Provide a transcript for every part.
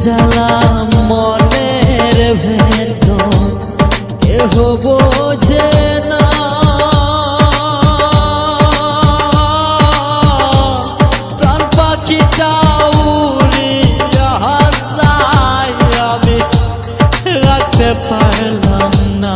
জ্বালা মনের ভেতর কেহ বোঝে না। প্রাণ পাখিটা উড়িয়া যায় আমি রাখতে পারলাম না।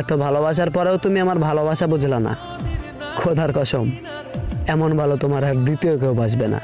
এত ভালোবাসার পরেও তুমি আমার ভালোবাসা বুঝলা না। খোদার কসম, এমন ভালো তোমার আর দ্বিতীয় কেউ বাসবে না।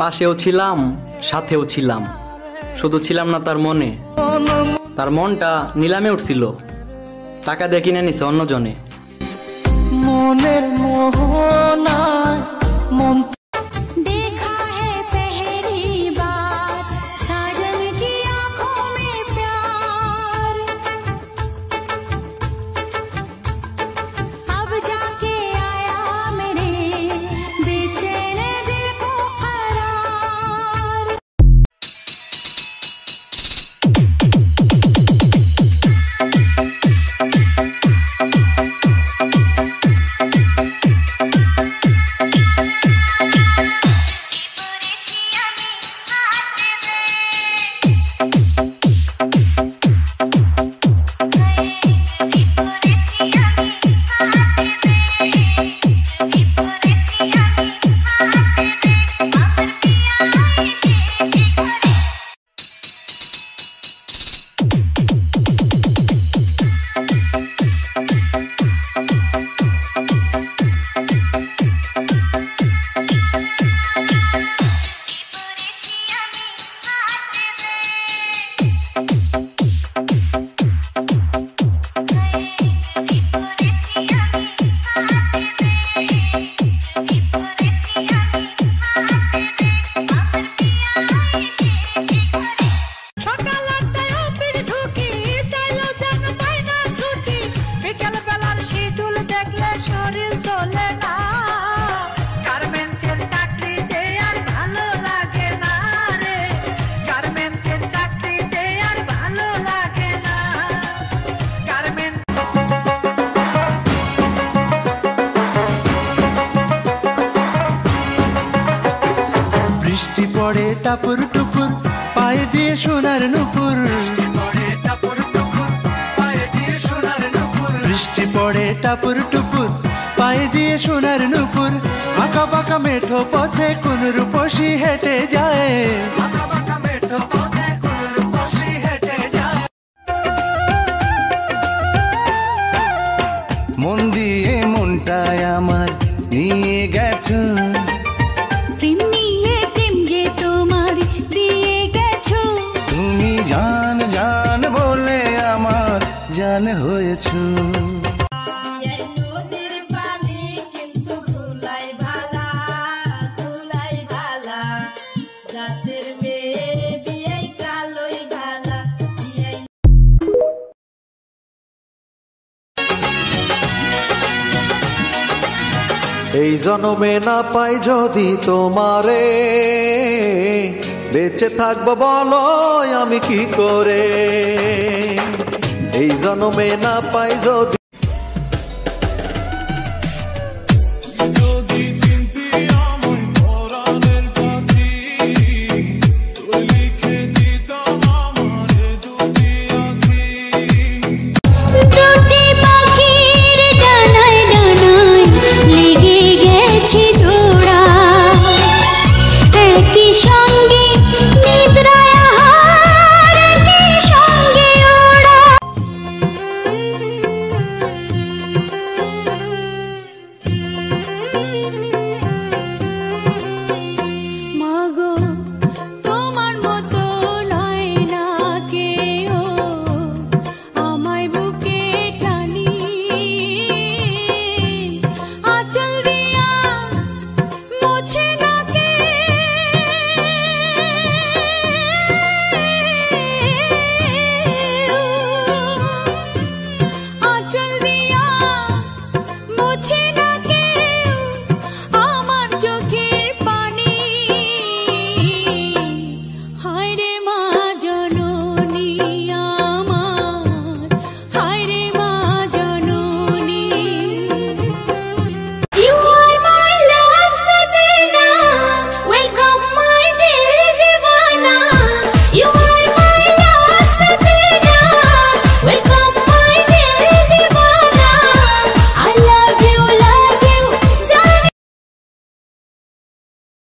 পাশেও ছিলাম, সাথেও ছিলাম, শুধু ছিলাম না তার মনে। তার মনটা নিলামে উঠছিল, টাকা দিয়ে কিনে নিছে অন্যজনে। মনের মোহনায় মন পড়ে টাপুর টুপুর পায়ে দিয়ে সোনার নুপুর, বৃষ্টি পড়ে টাপুর টুপুর পায়ে দিয়ে সোনার নুপুর, আঁকা বাঁকা মেঠো পথে কোন রূপসী হেঁটে যায়, মন দিয়ে মনটায় আমার নিয়ে গেছো, প্রেম নিয়ে প্রেম যে তোমার দিয়ে গেছো, তুমি জান জান বলে আমার জান হয়েছো। নদীর পানি কিন্তু ঘুলাই ভালা, ঘুলাই ভালা, জাতের মেয়ে বিয়াই কালোই ভালা, বিয়াই এই জনমে না পাই যদি তোমারে, বেঁচে থাকবো বলো আমি কি করে, এই জনমে না পাই যদি